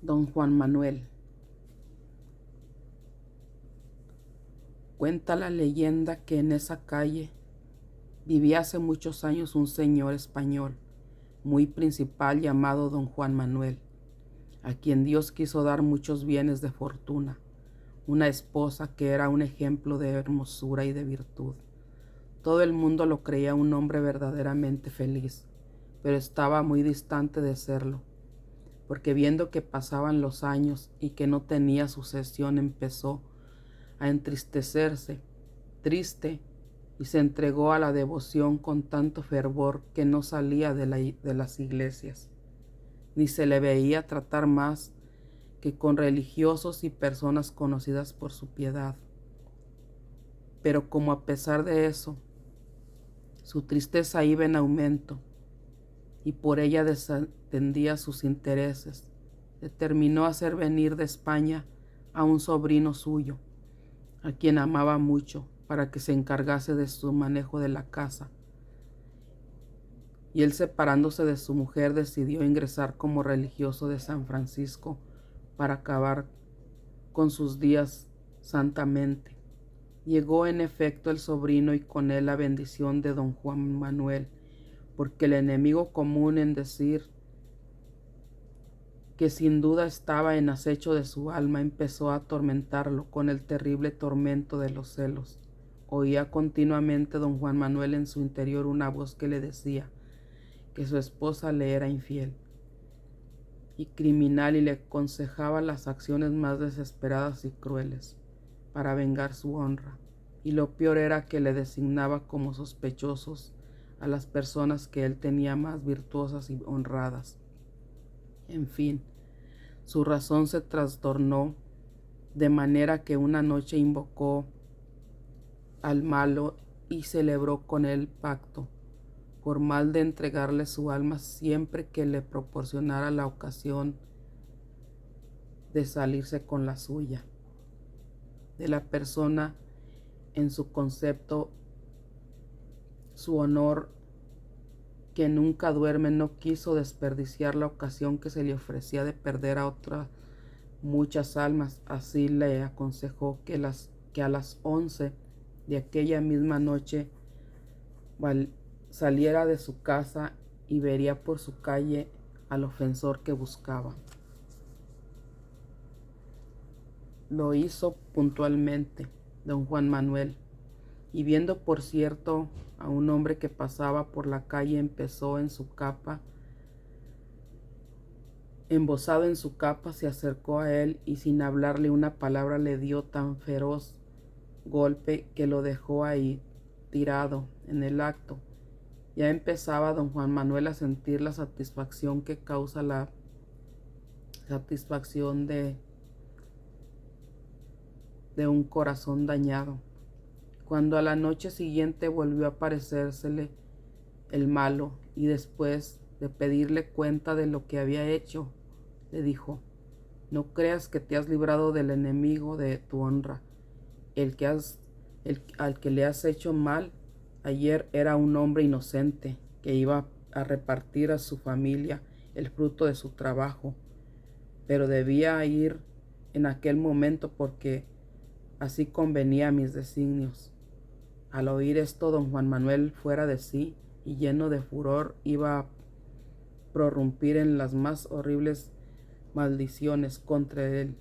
Don Juan Manuel. Cuenta la leyenda que en esa calle vivía hace muchos años un señor español muy principal llamado Don Juan Manuel, a quien Dios quiso dar muchos bienes de fortuna, una esposa que era un ejemplo de hermosura y de virtud. Todo el mundo lo creía un hombre verdaderamente feliz, pero estaba muy distante de serlo, porque viendo que pasaban los años y que no tenía sucesión, empezó a entristecerse, triste, y se entregó a la devoción con tanto fervor que no salía de las iglesias, ni se le veía tratar más que con religiosos y personas conocidas por su piedad. Pero como a pesar de eso, su tristeza iba en aumento y por ella desatendía sus intereses, determinó hacer venir de España a un sobrino suyo, a quien amaba mucho, para que se encargase de su manejo de la casa. Y él, separándose de su mujer, decidió ingresar como religioso de San Francisco para acabar con sus días santamente. Llegó en efecto el sobrino y con él la bendición de don Juan Manuel, porque el enemigo común en decir que sin duda estaba en acecho de su alma empezó a atormentarlo con el terrible tormento de los celos. Oía continuamente don Juan Manuel en su interior una voz que le decía que su esposa le era infiel y criminal, y le aconsejaba las acciones más desesperadas y crueles para vengar su honra. Y lo peor era que le designaba como sospechosos a las personas que él tenía más virtuosas y honradas. En fin, su razón se trastornó de manera que una noche invocó al malo y celebró con él pacto, por mal de entregarle su alma siempre que le proporcionara la ocasión de salirse con la suya. De la persona en su concepto, su honor, que nunca duerme, no quiso desperdiciar la ocasión que se le ofrecía de perder a otras muchas almas. Así le aconsejó que a las 11 de aquella misma noche saliera de su casa y vería por su calle al ofensor que buscaba. Lo hizo puntualmente don Juan Manuel, y viendo por cierto a un hombre que pasaba por la calle, empezó en su capa, embozado en su capa, se acercó a él y sin hablarle una palabra le dio tan feroz golpe que lo dejó ahí tirado en el acto. Ya empezaba don Juan Manuel a sentir la satisfacción que causa la satisfacción de un corazón dañado, cuando a la noche siguiente volvió a aparecérsele el malo, y después de pedirle cuenta de lo que había hecho, le dijo: no creas que te has librado del enemigo de tu honra. Al que le has hecho mal ayer era un hombre inocente que iba a repartir a su familia el fruto de su trabajo, pero debía ir en aquel momento porque así convenía a mis designios. Al oír esto, don Juan Manuel, fuera de sí y lleno de furor, iba a prorrumpir en las más horribles maldiciones contra él,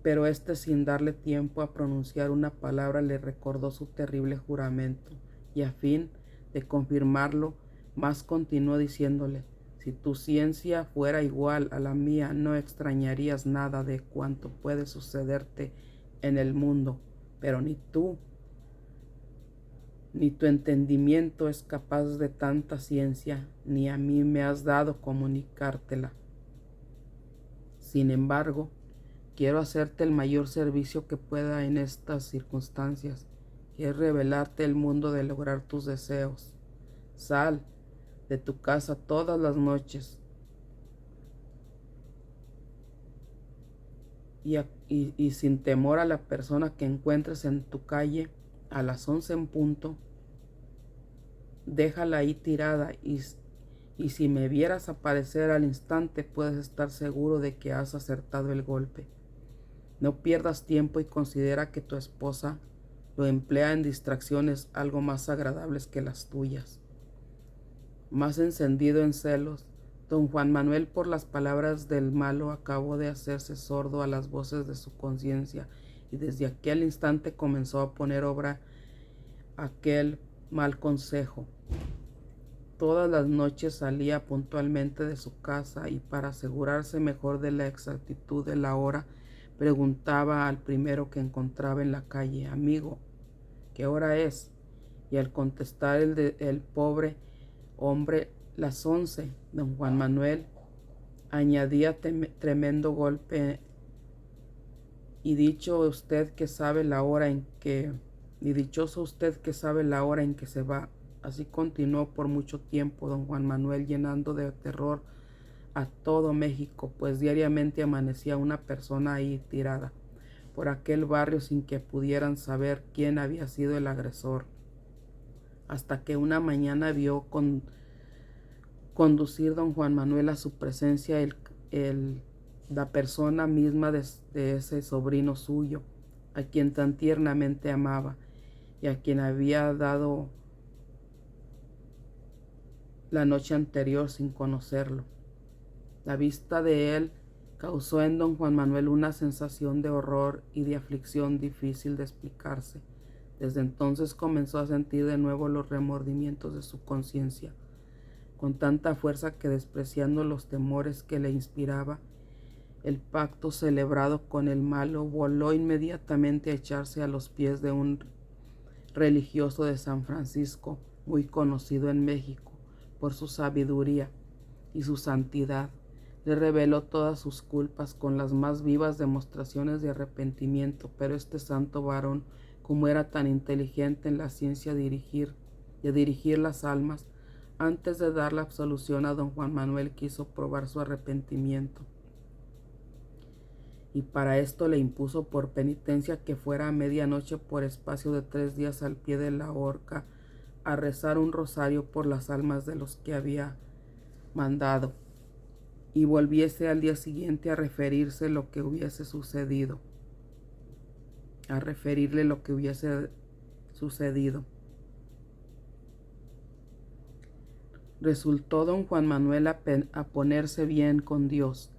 pero éste, sin darle tiempo a pronunciar una palabra, le recordó su terrible juramento, y a fin de confirmarlo más continuó diciéndole: si tu ciencia fuera igual a la mía, no extrañarías nada de cuanto puede sucederte en el mundo, pero ni tú ni tu entendimiento es capaz de tanta ciencia, ni a mí me has dado comunicártela. Sin embargo, quiero hacerte el mayor servicio que pueda en estas circunstancias, que es revelarte el mundo de lograr tus deseos. Sal de tu casa todas las noches y sin temor a la persona que encuentres en tu calle, a las 11 en punto, déjala ahí tirada y y si me vieras aparecer al instante puedes estar seguro de que has acertado el golpe. No pierdas tiempo y considera que tu esposa lo emplea en distracciones algo más agradables que las tuyas. Más encendido en celos, don Juan Manuel, por las palabras del malo, acabó de hacerse sordo a las voces de su conciencia, y desde aquel instante comenzó a poner obra aquel mal consejo. Todas las noches salía puntualmente de su casa y, para asegurarse mejor de la exactitud de la hora, preguntaba al primero que encontraba en la calle: amigo, ¿qué hora es? Y al contestar el pobre hombre: las 11, don Juan Manuel añadía tremendo golpe: y dichoso usted que sabe la hora en que se va. Así continuó por mucho tiempo don Juan Manuel, llenando de terror a todo México, pues diariamente amanecía una persona ahí tirada por aquel barrio sin que pudieran saber quién había sido el agresor, hasta que una mañana vio conducir don Juan Manuel a su presencia la persona misma de ese sobrino suyo, a quien tan tiernamente amaba y a quien había dado la noche anterior sin conocerlo. La vista de él causó en don Juan Manuel una sensación de horror y de aflicción difícil de explicarse. Desde entonces comenzó a sentir de nuevo los remordimientos de su conciencia, con tanta fuerza que, despreciando los temores que le inspiraba el pacto celebrado con el malo, voló inmediatamente a echarse a los pies de un religioso de San Francisco, muy conocido en México por su sabiduría y su santidad. Le reveló todas sus culpas con las más vivas demostraciones de arrepentimiento, pero este santo varón, como era tan inteligente en la ciencia de dirigir las almas, antes de dar la absolución a don Juan Manuel quiso probar su arrepentimiento, y para esto le impuso por penitencia que fuera a medianoche por espacio de 3 días al pie de la horca a rezar un rosario por las almas de los que había mandado, y volviese al día siguiente a referirle lo que hubiese sucedido. Resultó don Juan Manuel a ponerse bien con Dios.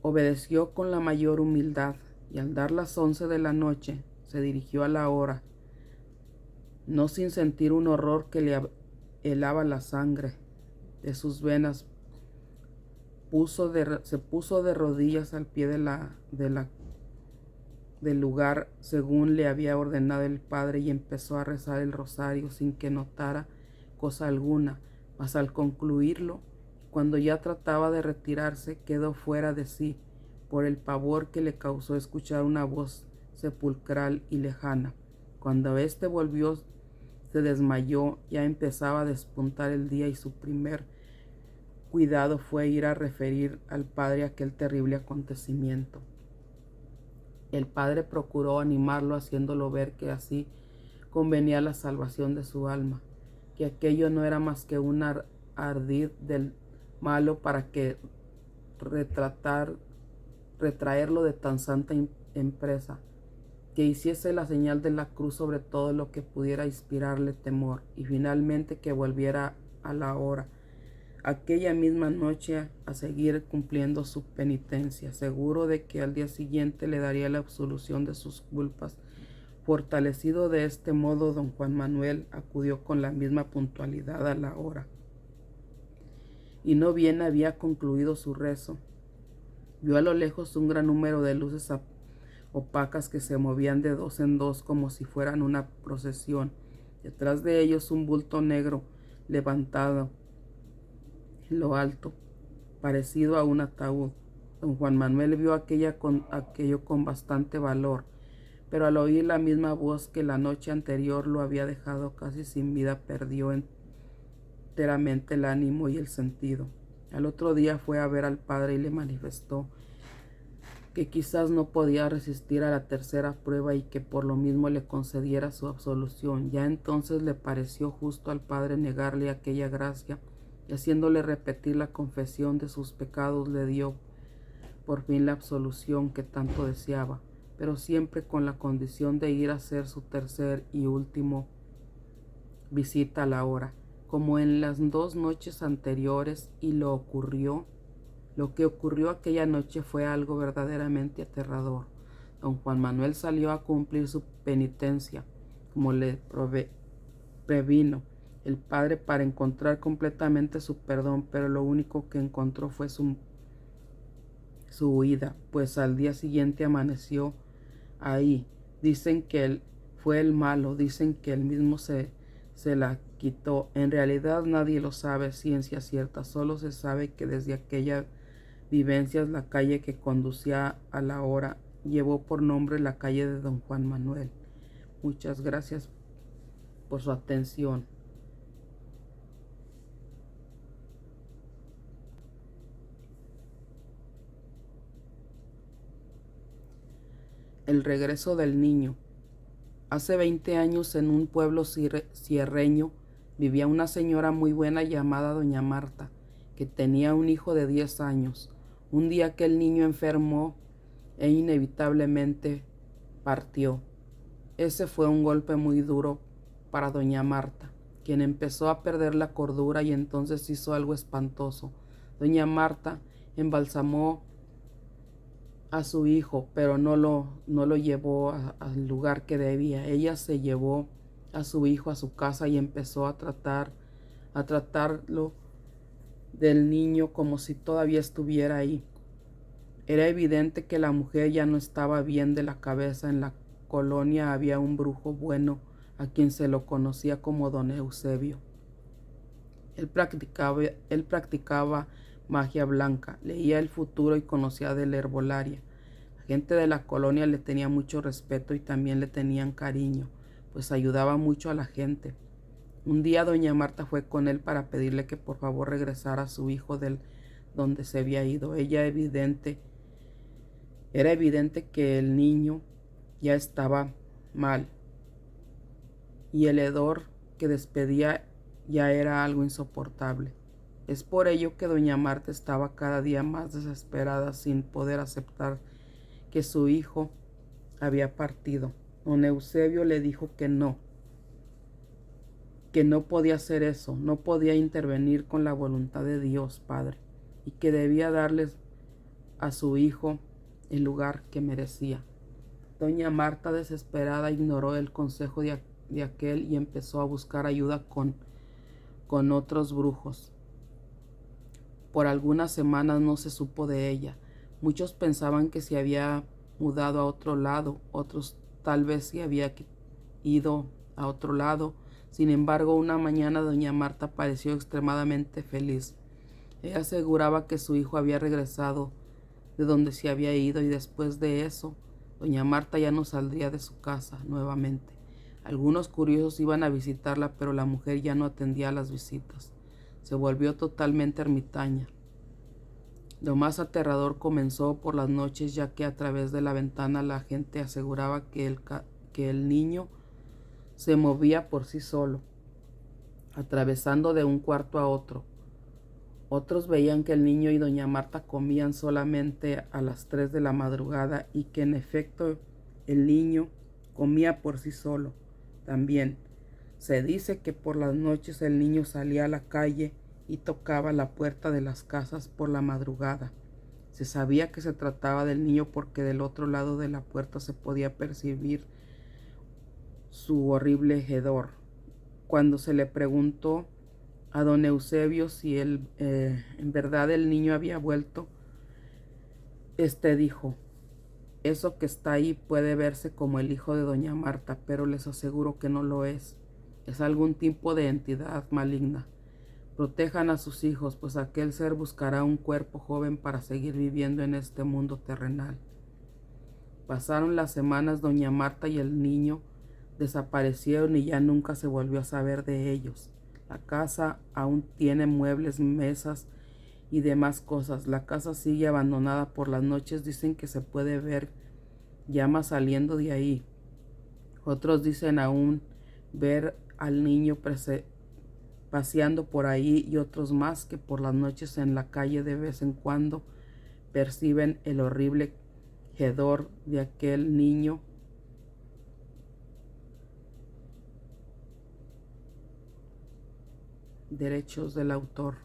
Obedeció con la mayor humildad, y al dar las 11 de la noche se dirigió a la hora, no sin sentir un horror que le helaba la sangre de sus venas. Se puso de rodillas al pie del lugar según le había ordenado el padre, y empezó a rezar el rosario sin que notara cosa alguna, mas al concluirlo, cuando ya trataba de retirarse, quedó fuera de sí por el pavor que le causó escuchar una voz sepulcral y lejana. Cuando éste volvió, se desmayó. Ya empezaba a despuntar el día, y su primer cuidado fue ir a referir al padre aquel terrible acontecimiento. El padre procuró animarlo, haciéndolo ver que así convenía la salvación de su alma, que aquello no era más que un ardid del malo para que retraerlo de tan santa empresa, que hiciese la señal de la cruz sobre todo lo que pudiera inspirarle temor, y finalmente que volviera a la hora aquella misma noche a seguir cumpliendo su penitencia, seguro de que al día siguiente le daría la absolución de sus culpas. Fortalecido de este modo, don Juan Manuel acudió con la misma puntualidad a la hora, y no bien había concluido su rezo, vio a lo lejos un gran número de luces opacas que se movían de 2 en 2 como si fueran una procesión. Detrás de ellos un bulto negro levantado en lo alto, parecido a un ataúd. Don Juan Manuel vio aquello con bastante valor, pero al oír la misma voz que la noche anterior lo había dejado casi sin vida, perdió enteramente el ánimo y el sentido. Al otro día fue a ver al padre y le manifestó que quizás no podía resistir a la tercera prueba, y que por lo mismo le concediera su absolución. Ya entonces le pareció justo al padre negarle aquella gracia y haciéndole repetir la confesión de sus pecados le dio por fin la absolución que tanto deseaba, pero siempre con la condición de ir a hacer su tercer y último visita a la hora, como en las 2 noches anteriores, y lo que ocurrió aquella noche fue algo verdaderamente aterrador. Don Juan Manuel salió a cumplir su penitencia, como le previno el padre, para encontrar completamente su perdón, pero lo único que encontró fue su huida, pues al día siguiente amaneció ahí. Dicen que él fue el malo, dicen que él mismo se la quitó. En realidad nadie lo sabe ciencia cierta, solo se sabe que desde aquella vivencias la calle que conducía a la hora llevó por nombre la calle de Don Juan Manuel. Muchas gracias por su atención. El regreso del niño. Hace 20 años, en un pueblo sierreño, vivía una señora muy buena llamada doña Marta, que tenía un hijo de 10 años. Un día aquel niño enfermó e inevitablemente partió. Ese fue un golpe muy duro para doña Marta, quien empezó a perder la cordura, y entonces hizo algo espantoso. Doña Marta embalsamó a su hijo, pero no lo llevó al lugar que debía. Ella se llevó a su hijo a su casa y empezó a tratarlo del niño como si todavía estuviera ahí. Era evidente que la mujer ya no estaba bien de la cabeza. En la colonia había un brujo bueno a quien se lo conocía como don Eusebio. Él practicaba magia blanca, leía el futuro y conocía de la herbolaria. La gente de la colonia le tenía mucho respeto y también le tenían cariño, pues ayudaba mucho a la gente. Un día doña Marta fue con él para pedirle que por favor regresara a su hijo del donde se había ido. Era evidente que el niño ya estaba mal, y el hedor que despedía ya era algo insoportable. Es por ello que doña Marta estaba cada día más desesperada, sin poder aceptar que su hijo había partido. Don Eusebio le dijo que no podía hacer eso, no podía intervenir con la voluntad de Dios Padre, y que debía darles a su hijo el lugar que merecía. Doña Marta, desesperada, ignoró el consejo de aquel y empezó a buscar ayuda con otros brujos. Por algunas semanas no se supo de ella. Muchos pensaban que se había mudado a otro lado, otros tal vez se había ido a otro lado. Sin embargo, una mañana doña Marta pareció extremadamente feliz. Ella aseguraba que su hijo había regresado de donde se había ido, y después de eso, doña Marta ya no saldría de su casa nuevamente. Algunos curiosos iban a visitarla, pero la mujer ya no atendía a las visitas. Se volvió totalmente ermitaña. Lo más aterrador comenzó por las noches, ya que a través de la ventana la gente aseguraba que el niño se movía por sí solo, atravesando de un cuarto a otro. Otros veían que el niño y doña Marta comían solamente a las 3 de la madrugada, y que en efecto el niño comía por sí solo. También se dice que por las noches el niño salía a la calle y tocaba la puerta de las casas por la madrugada. Se sabía que se trataba del niño porque del otro lado de la puerta se podía percibir su horrible hedor. Cuando se le preguntó a don Eusebio si en verdad el niño había vuelto, dijo: eso que está ahí puede verse como el hijo de doña Marta, pero les aseguro que no lo es. Es algún tipo de entidad maligna. Protejan a sus hijos, pues aquel ser buscará un cuerpo joven para seguir viviendo en este mundo terrenal. Pasaron las semanas, doña Marta y el niño desaparecieron y ya nunca se volvió a saber de ellos. La casa aún tiene muebles, mesas y demás cosas. La casa sigue abandonada. Por las noches dicen que se puede ver llamas saliendo de ahí. Otros dicen aún ver al niño paseando por ahí, y otros más que por las noches en la calle de vez en cuando perciben el horrible hedor de aquel niño derechos del autor.